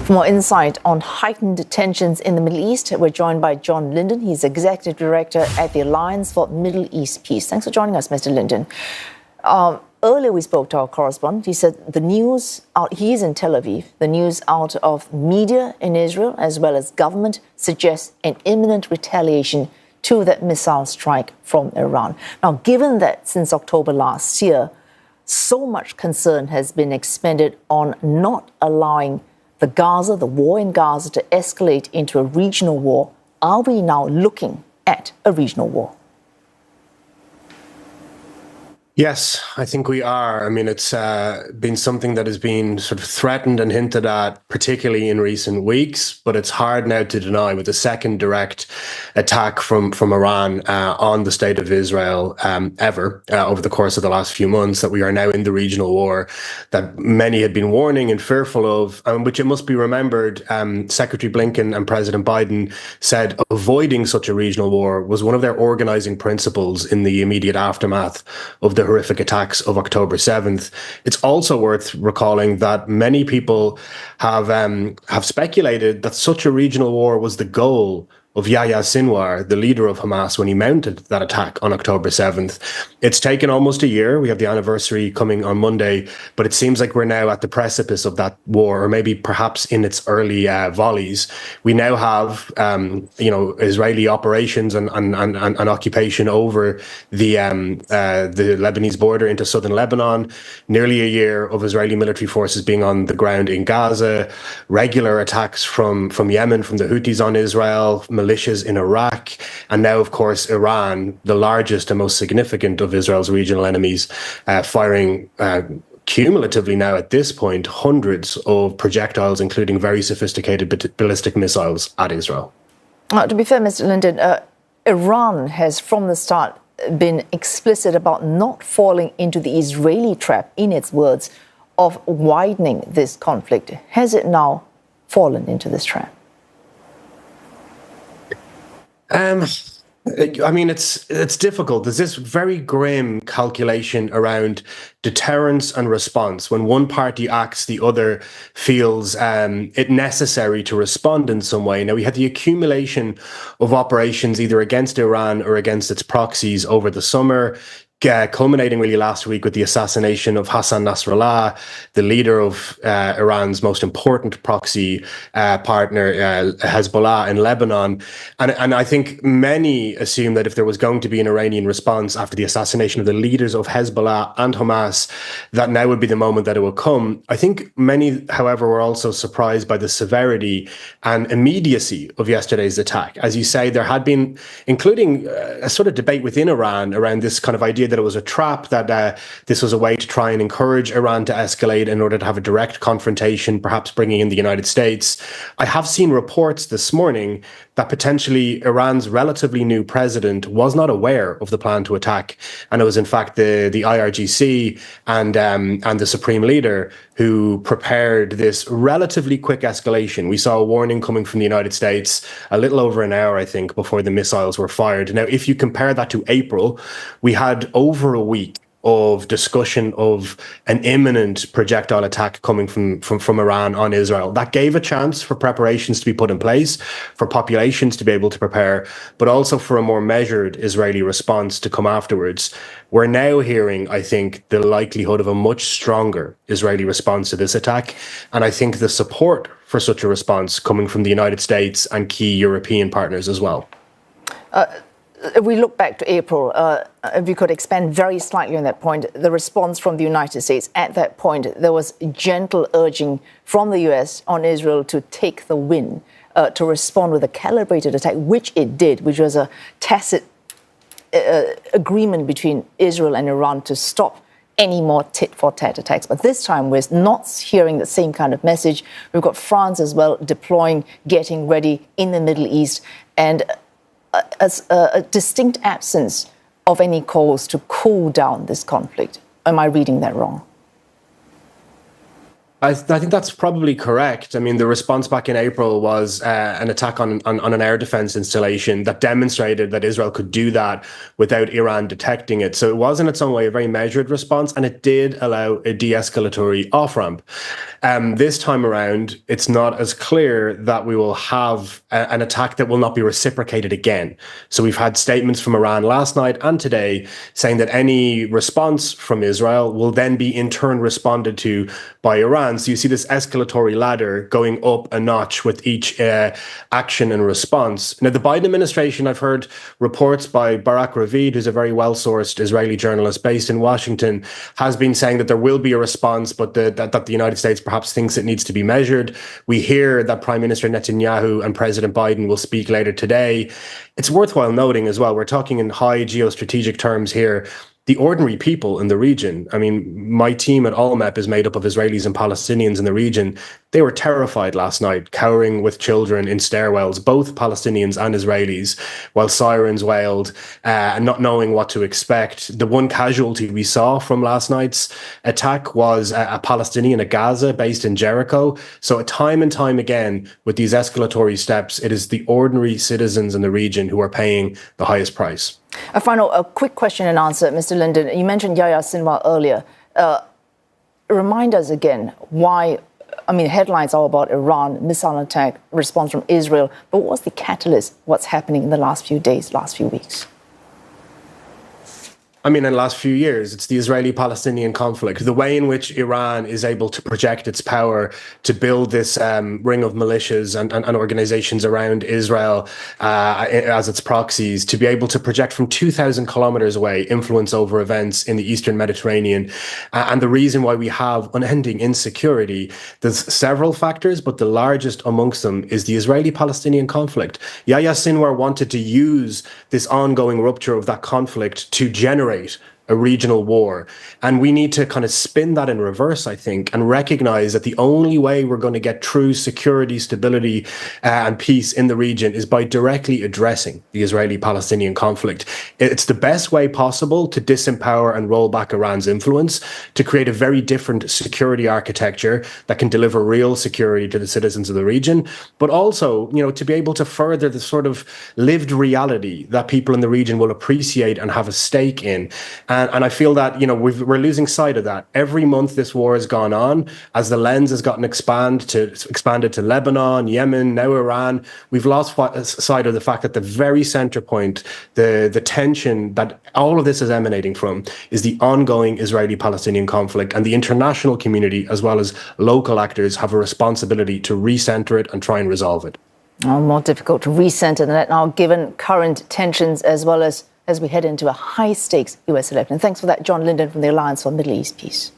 For more insight on heightened tensions in the Middle East, we're joined by John Lyndon. He's Executive Director at the Alliance for Middle East Peace. Thanks for joining us, Mr. Lyndon. Earlier we spoke to our correspondent. He said the news out, he is in Tel Aviv, the news out of media in Israel as well as government suggests an imminent retaliation to that missile strike from Iran. Now, given that since October last year, so much concern has been expended on not allowing the war in Gaza to escalate into a regional war, are we now looking at a regional war? Yes, I think we are. I mean, it's been something that has been sort of threatened and hinted at, particularly in recent weeks, but it's hard now to deny with the second direct attack from Iran on the state of Israel ever over the course of the last few months that we are now in the regional war that many had been warning and fearful of, which it must be remembered, Secretary Blinken and President Biden said avoiding such a regional war was one of their organizing principles in the immediate aftermath of the horrific attacks of October 7th. It's also worth recalling that many people have speculated that such a regional war was the goal of Yahya Sinwar, the leader of Hamas, when he mounted that attack on October 7th. It's taken almost a year. We have the anniversary coming on Monday, but it seems like we're now at the precipice of that war, or maybe perhaps in its early volleys. We now have, Israeli operations and occupation over the Lebanese border into southern Lebanon. Nearly a year of Israeli military forces being on the ground in Gaza. Regular attacks from Yemen, from the Houthis on Israel. Militias in Iraq, and now, of course, Iran, the largest and most significant of Israel's regional enemies, firing cumulatively now at this point hundreds of projectiles, including very sophisticated ballistic missiles at Israel. To be fair, Mr. Lyndon, Iran has from the start been explicit about not falling into the Israeli trap, in its words, of widening this conflict. Has it now fallen into this trap? I mean, it's difficult. There's this very grim calculation around deterrence and response. When one party acts, the other feels it necessary to respond in some way. Now, we had the accumulation of operations either against Iran or against its proxies over the summer, culminating really last week with the assassination of Hassan Nasrallah, the leader of Iran's most important proxy partner, Hezbollah in Lebanon. And I think many assume that if there was going to be an Iranian response after the assassination of the leaders of Hezbollah and Hamas, that now would be the moment that it would come. I think many, however, were also surprised by the severity and immediacy of yesterday's attack. As you say, there had been, including a sort of debate within Iran around this kind of idea that it was a trap, that this was a way to try and encourage Iran to escalate in order to have a direct confrontation, perhaps bringing in the United States. I have seen reports this morning that potentially Iran's relatively new president was not aware of the plan to attack, and it was in fact the IRGC and the Supreme Leader who prepared this relatively quick escalation. We saw a warning coming from the United States a little over an hour, I think, before the missiles were fired. Now, if you compare that to April, we had over a week of discussion of an imminent projectile attack coming from Iran on Israel. That gave a chance for preparations to be put in place, for populations to be able to prepare, but also for a more measured Israeli response to come afterwards. We're now hearing, I think, the likelihood of a much stronger Israeli response to this attack. And I think the support for such a response coming from the United States and key European partners as well. If we look back to April, if you could expand very slightly on that point, the response from the United States, at that point, there was gentle urging from the US on Israel to take the win, to respond with a calibrated attack, which it did, which was a tacit agreement between Israel and Iran to stop any more tit-for-tat attacks. But this time, we're not hearing the same kind of message. We've got France as well deploying, getting ready in the Middle East, and a distinct absence of any calls to cool down this conflict. Am I reading that wrong? I think that's probably correct. I mean, the response back in April was an attack on an air defense installation that demonstrated that Israel could do that without Iran detecting it. So it was in its own way a very measured response, and it did allow a de-escalatory off-ramp. This time around, it's not as clear that we will have an attack that will not be reciprocated again. So we've had statements from Iran last night and today saying that any response from Israel will then be in turn responded to by Iran. So you see this escalatory ladder going up a notch with each action and response. Now, the Biden administration, I've heard reports by Barak Ravid, who's a very well-sourced Israeli journalist based in Washington, has been saying that there will be a response, but that the United States perhaps thinks it needs to be measured. We hear that Prime Minister Netanyahu and President Biden will speak later today. It's worthwhile noting as well, we're talking in high geostrategic terms here. The ordinary people in the region, I mean, my team at Allmep is made up of Israelis and Palestinians in the region. They were terrified last night, cowering with children in stairwells, both Palestinians and Israelis, while sirens wailed and not knowing what to expect. The one casualty we saw from last night's attack was a Palestinian, a Gaza based in Jericho. So time and time again, with these escalatory steps, it is the ordinary citizens in the region who are paying the highest price. A quick question and answer, Mr. Lyndon. You mentioned Yahya Sinwar earlier. Remind us again why, I mean, headlines are about Iran, missile attack, response from Israel, but what's the catalyst, what's happening in the last few days, last few weeks? I mean, in the last few years, it's the Israeli-Palestinian conflict, the way in which Iran is able to project its power to build this ring of militias and organizations around Israel as its proxies, to be able to project from 2,000 kilometers away influence over events in the Eastern Mediterranean. And the reason why we have unending insecurity, there's several factors, but the largest amongst them is the Israeli-Palestinian conflict. Yahya Sinwar wanted to use this ongoing rupture of that conflict to generate a regional war. And we need to kind of spin that in reverse, I think, and recognize that the only way we're going to get true security, stability, and peace in the region is by directly addressing the Israeli-Palestinian conflict. It's the best way possible to disempower and roll back Iran's influence, to create a very different security architecture that can deliver real security to the citizens of the region, but also, you know, to be able to further the sort of lived reality that people in the region will appreciate and have a stake in. And I feel that, you know, we're losing sight of that. Every month this war has gone on, as the lens has gotten expanded to Lebanon, Yemen, now Iran, we've lost sight of the fact that the very center point, the tension that all of this is emanating from, is the ongoing Israeli-Palestinian conflict. And the international community, as well as local actors, have a responsibility to recenter it and try and resolve it. More difficult to recenter that now, given current tensions as well as we head into a high-stakes U.S. election. Thanks for that, John Lyndon from the Alliance for Middle East Peace.